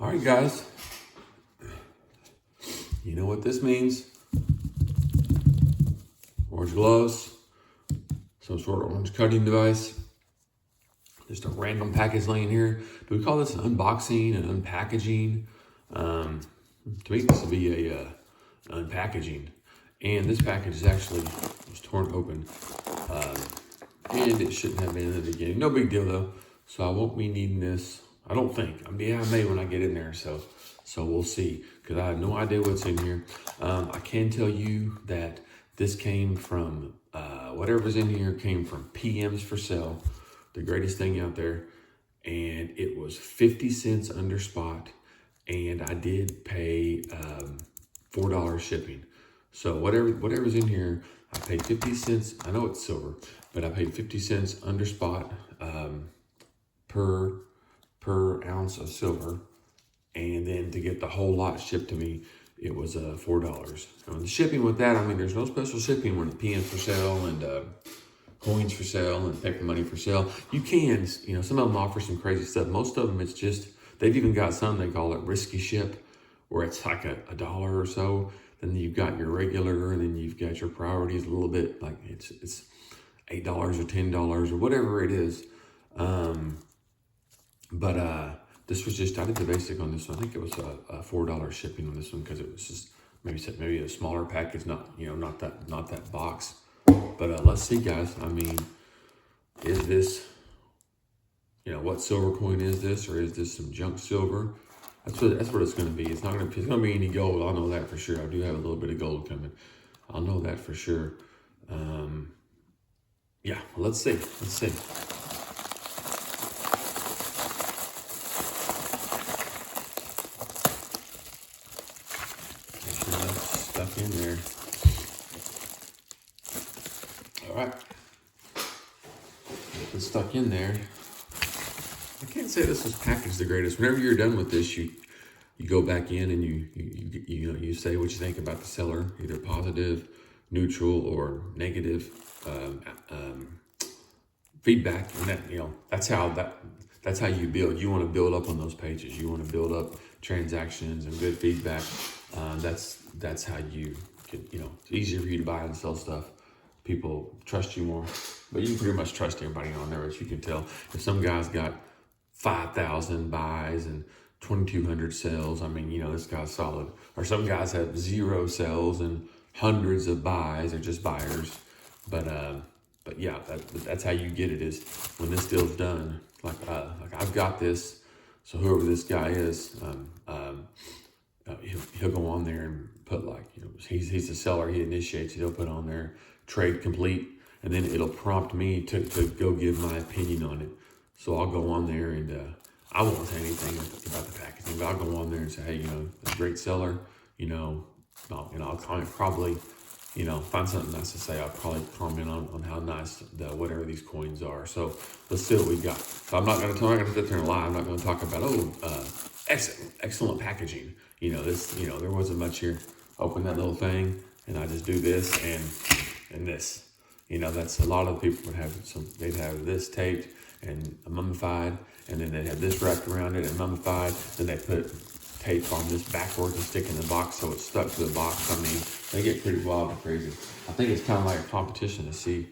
All right, guys. You know what this means. Orange gloves, some sort of orange cutting device. Just a random package laying here. Do we call this an unboxing, an unpackaging? To me, this would be a unpackaging. And this package is actually was torn open. And it shouldn't have been in the beginning. No big deal though. So I won't be needing this. I don't think. I may when I get in there. So we'll see. Because I have no idea what's in here. I can tell you that this came from, whatever's in here came from Pmsforsale, the greatest thing out there. And it was 50 cents under spot. And I did pay $4 shipping. So whatever's in here, I paid 50 cents. I know it's silver, but I paid 50 cents under spot per ounce of silver. And then to get the whole lot shipped to me, it was $4. And the shipping with that, I mean, there's no special shipping when Pmsforsale and Coins4Sale and paper money for sale. You can, some of them offer some crazy stuff. Most of them, it's just, they've even got some, they call it risky ship, where it's like a dollar or so. Then you've got your regular, and then you've got your priorities a little bit, like it's $8 or $10 or whatever it is. But this was just, I did the basic on this one. I think it was a $4 shipping on this one because it was just maybe a smaller package, not that box. But let's see, guys. I mean, is this, what silver coin is this, or is this some junk silver? That's what it's going to be. It's not going to be any gold. I'll know that for sure. I do have a little bit of gold coming. I'll know that for sure. Yeah, let's see. Let's see. Make sure that's stuck in there. All right. It's stuck in there. I can't say this was packaged the greatest. Whenever you're done with this, you go back in and you say what you think about the seller, either positive, neutral, or negative feedback. And that's how you build. You want to build up on those pages. You want to build up transactions and good feedback. That's how you can, it's easier for you to buy and sell stuff. People trust you more, but you can pretty much trust everybody on there. As you can tell, if some guy's got 5,000 buys and 2,200 sales, I mean, this guy's solid. Or some guys have 0 sales and hundreds of buys. They're just buyers. But yeah, that's how you get it, is when this deal's done. Like I've got this. So whoever this guy is, he'll go on there and put he's the seller. He initiates it. He'll put on there trade complete, and then it'll prompt me to go give my opinion on it. So I'll go on there and I won't say anything about the packaging, but I'll go on there and say, hey, it's a great seller. I'll comment, probably, find something nice to say. I'll probably comment on how nice whatever these coins are. So let's see what we got. So I'm not going to sit there and lie. I'm not going to talk about excellent packaging. There wasn't much here. Open that little thing, and I just do this and this. That's a lot of people would have they'd have this taped and mummified, and then they'd have this wrapped around it and mummified. Then they put tape on this backwards and stick in the box so it's stuck to the box. I mean, they get pretty wild and crazy. I think it's kind of like a competition to see,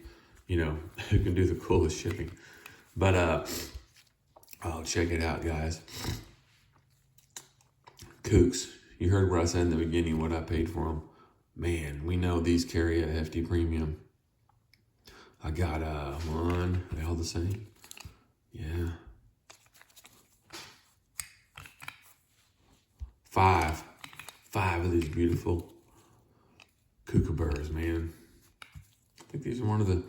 who can do the coolest shipping. But oh, check it out, guys. KOOKS. You heard what I said in the beginning, what I paid for them. Man, we know these carry a hefty premium. I got one. Are they all the same? Yeah. 5 of these beautiful kookaburras, man. I think these are one of the,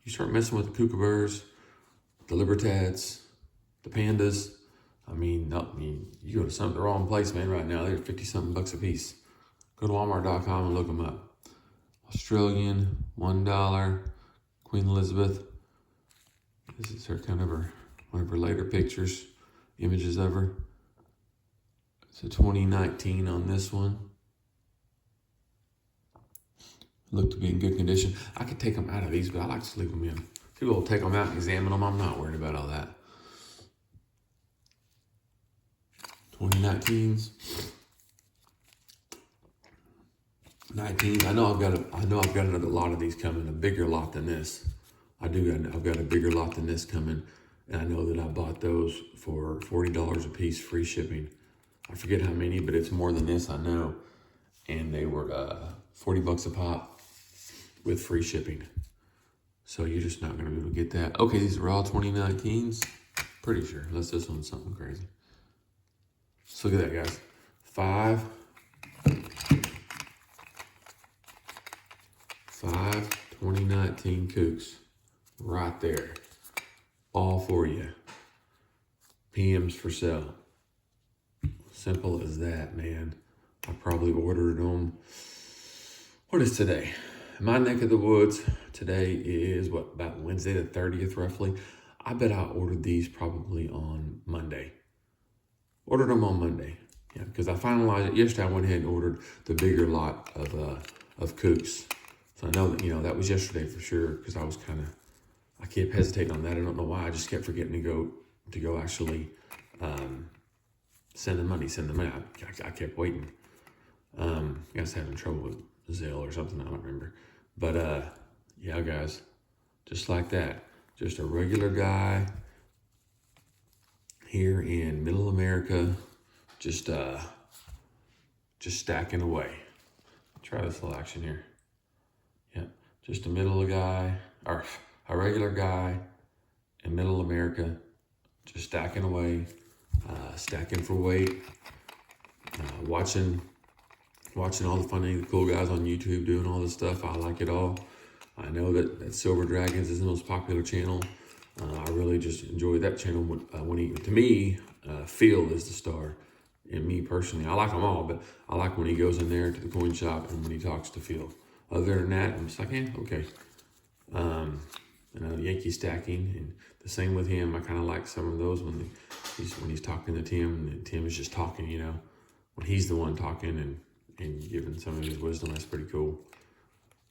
you start messing with the kookaburras, the libertads, the pandas. You go to the wrong place, man, right now. They're 50-something bucks a piece. Go to Walmart.com and look them up. Australian, $1. Queen Elizabeth. This is her one of her later pictures, images of her. It's a 2019 on this one. Look to be in good condition. I could take them out of these, but I like to leave them in. People will take them out and examine them. I'm not worried about all that. 2019s. 19s. I know I've got another lot of these coming, a bigger lot than this. I've got a bigger lot than this coming, and I know that I bought those for $40 a piece, free shipping. I forget how many, but it's more than this, I know. And they were $40 a pop with free shipping. So you're just not gonna be able to get that. Okay, these are all 2019s. Pretty sure, unless this one's something crazy. So look at that, guys. 5 2019 KOOKS right there. All for you. Pmsforsale. Simple as that, man. I probably ordered them. What is today? My neck of the woods. Today is what, about Wednesday the 30th roughly. I bet I ordered these probably on Monday. Ordered them on Monday. Yeah, because I finalized it yesterday. I went ahead and ordered the bigger lot of KOOKS. So I know that, that was yesterday for sure, because I kept hesitating on that. I don't know why. I just kept forgetting to go actually send the money. I kept waiting. I was having trouble with Zelle or something. I don't remember. But yeah, guys, just like that. Just a regular guy here in Middle America, just stacking away. Try this little action here. Yeah, just a regular guy in Middle America, just stacking away, stacking for weight, watching all the funny, the cool guys on YouTube doing all this stuff. I like it all. I know that Silver Dragons is the most popular channel. I really just enjoy that channel. To me, Phil is the star. And me personally, I like them all, but I like when he goes in there to the coin shop and when he talks to Phil. Other than that, I'm just like, okay. Yankee stacking, and the same with him. I kind of like some of those when he's talking to Tim, and Tim is just talking, when he's the one talking and giving some of his wisdom. That's pretty cool.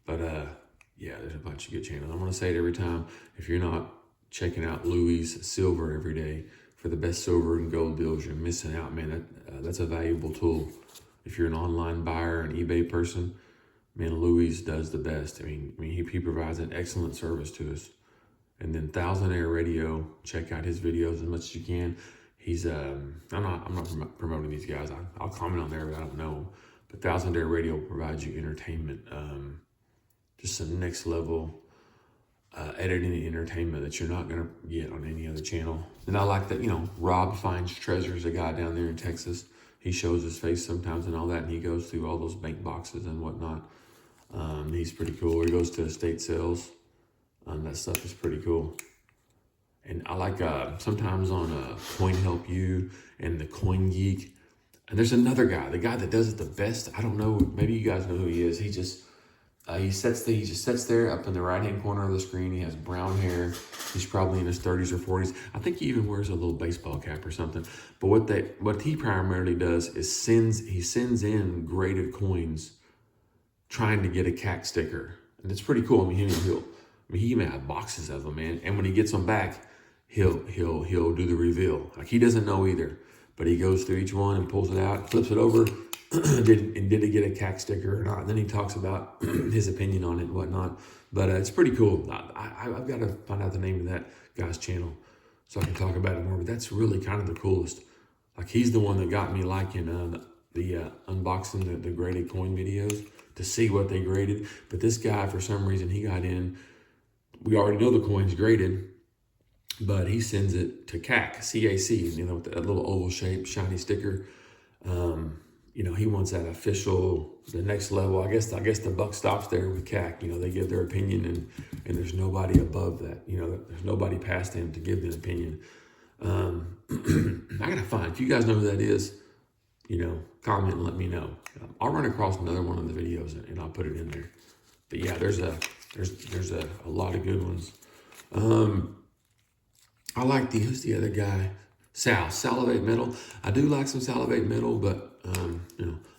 But yeah, there's a bunch of good channels. I'm gonna say it every time. If you're not checking out Louis Silver every day for the best silver and gold deals, you're missing out, man. That's a valuable tool. If you're an online buyer, an eBay person, man, Louis does the best. I mean, he provides an excellent service to us. And then Thousandaire Radio, check out his videos as much as you can. He's I'm not promoting these guys. I'll comment on there, but I don't know. But Thousandaire Radio provides you entertainment, just some next level editing and entertainment that you're not gonna get on any other channel. And I like that, Rob Finds Treasures, a guy down there in Texas. He shows his face sometimes and all that, and he goes through all those bank boxes and whatnot. He's pretty cool. He goes to estate sales. That stuff is pretty cool. And I like sometimes on Coin Help You and the Coin Geek. And there's another guy, the guy that does it the best. I don't know, maybe you guys know who he is. He just sits there up in the right-hand corner of the screen. He has brown hair. He's probably in his 30s or 40s. I think he even wears a little baseball cap or something. But what he primarily does is he sends in graded coins trying to get a CAC sticker. And it's pretty cool. He even have boxes of them, man. And when he gets them back, he'll do the reveal. Like, he doesn't know either, but he goes through each one and pulls it out, flips it over, did he get a CAC sticker or not? And then he talks about his opinion on it and whatnot. But it's pretty cool. I've got to find out the name of that guy's channel so I can talk about it more. But that's really kind of the coolest. Like, he's the one that got me liking the unboxing the graded coin videos to see what they graded. But this guy, for some reason, he got in. We already know the coin's graded, but he sends it to CAC, with that little oval shape, shiny sticker. He wants that official, the next level. I guess the buck stops there with CAC. They give their opinion, and there's nobody above that. There's nobody past him to give an opinion. I gotta find, if you guys know who that is, comment and let me know. I'll run across another one of the videos and I'll put it in there. But yeah, there's a lot of good ones. I like who's the other guy? Salivate Metal. I do like some Salivate Metal, but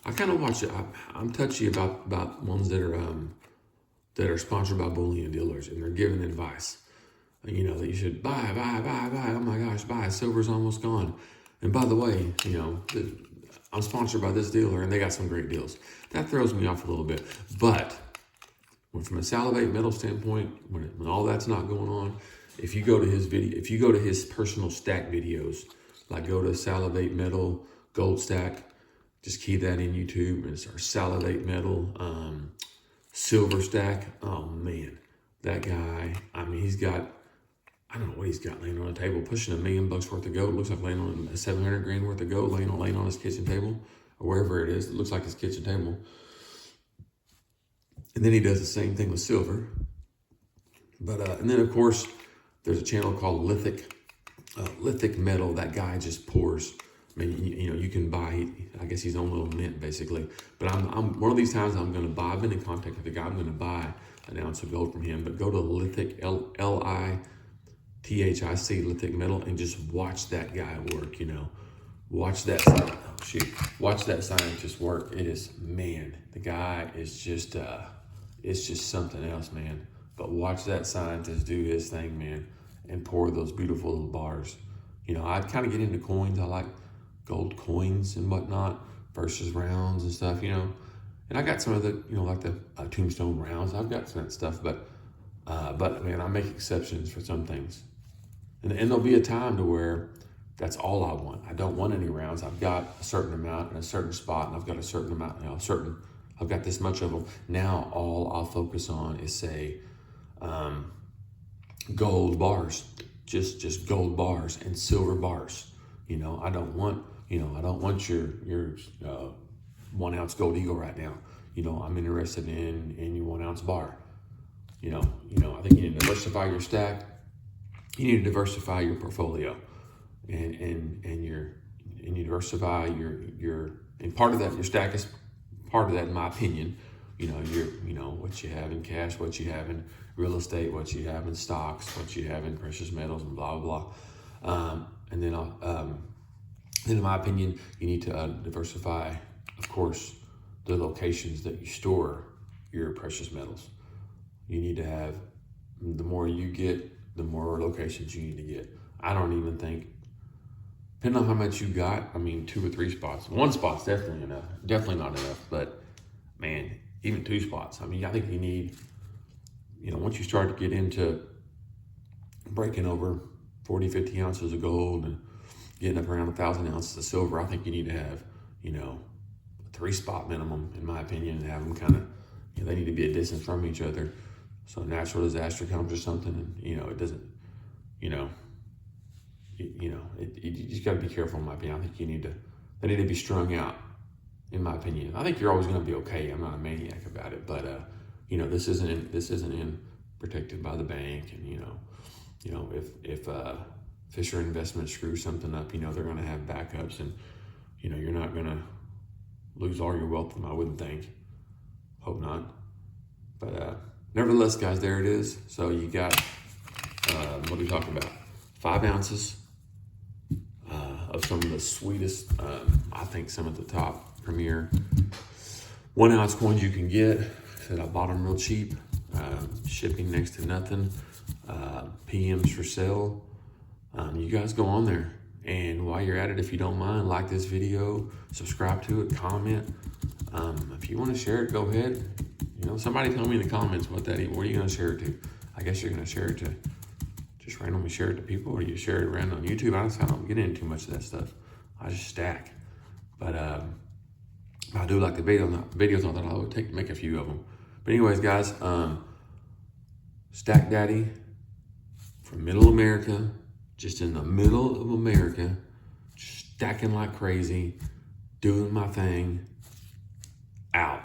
I kind of watch it. I'm touchy about ones that are sponsored by bullion dealers and they're giving advice. That you should buy. Oh my gosh, buy. Silver's almost gone. And by the way, you know, I'm sponsored by this dealer and they got some great deals. That throws me off a little bit. But from a Salivate Metal standpoint, when all that's not going on, if you go to his video, if you go to his personal stack videos, like go to Salivate Metal Gold Stack, just key that in YouTube, and it's our Salivate Metal Silver Stack. Oh man, that guy, I mean, he's got, I don't know what he's got laying on the table, pushing $1 million worth of gold. It looks like laying on 700 grand worth of gold laying on his kitchen table, or wherever it is. It looks like his kitchen table. And then he does the same thing with silver. But and then of course there's a channel called Lithic Metal. That guy just pours. I mean, you know, you can buy, I guess his own little mint basically. But I'm one of these times I'm going to buy. I've been in contact with the guy. I'm going to buy an ounce of gold from him. But go to Lithic, Lithic, Lithic Metal, and just watch that guy work. You know, watch that. Watch that scientist work. It is, man, the guy is just it's just something else, man. But watch that scientist do his thing, man, and pour those beautiful little bars. You know, I kind of get into coins. I like gold coins and whatnot versus rounds and stuff, you know. And I got some of the, you know, like the tombstone rounds. I've got some of that stuff, but man, I make exceptions for some things. And there'll be a time to where that's all I want. I don't want any rounds. I've got a certain amount in a certain spot, and I've got a certain amount, you know, I've got this much of them. Now all I'll focus on is, say, gold bars, just gold bars and silver bars. You know, I don't want your 1 ounce gold eagle right now. You know, I'm interested in your 1 ounce bar. You know, I think you need to diversify your stack. You need to diversify your portfolio, and you diversify your and part of that, your stack is part of that, in my opinion. You know, what you have in cash, what you have in real estate, what you have in stocks, what you have in precious metals, and blah, blah, blah. And then in my opinion, you need to diversify, of course, the locations that you store your precious metals. You need to have, the more you get, the more locations you need to get. I don't even think, depending on how much you got, I mean, 2 or 3 spots. 1 spot's definitely enough. Definitely not enough, but man, even 2 spots. I mean, I think you need, you know, once you start to get into breaking over 40, 50 ounces of gold and getting up around 1,000 ounces of silver, I think you need to have, you know, a 3-spot minimum, in my opinion, and have them kind of, you know, they need to be a distance from each other. So a natural disaster comes or something, and, you know, it doesn't, you just got to be careful, in my opinion. I think they need to be strung out, in my opinion. I think you're always going to be okay. I'm not a maniac about it, but you know, this isn't protected by the bank, and you know, if Fisher Investment screws something up, you know, they're going to have backups, and you know, you're not going to lose all your wealth. I wouldn't think. Hope not. But nevertheless, guys, there it is. So you got what are we talking about? 5 ounces of some of the sweetest, I think some of the top premier 1 ounce coins you can get. Said I bought them real cheap, shipping next to nothing. Pmsforsale. You guys go on there, and while you're at it, if you don't mind, like this video, subscribe to it, comment. If you want to share it, go ahead. You know, somebody tell me in the comments what are you going to share it to? I guess you're going to share it to, just randomly share it to people, or you share it around on YouTube. I don't get into too much of that stuff. I just stack. But I do like the videos. Not that I would make a few of them. But anyways, guys, Stack Daddy from Middle America, just in the middle of America, stacking like crazy, doing my thing, out.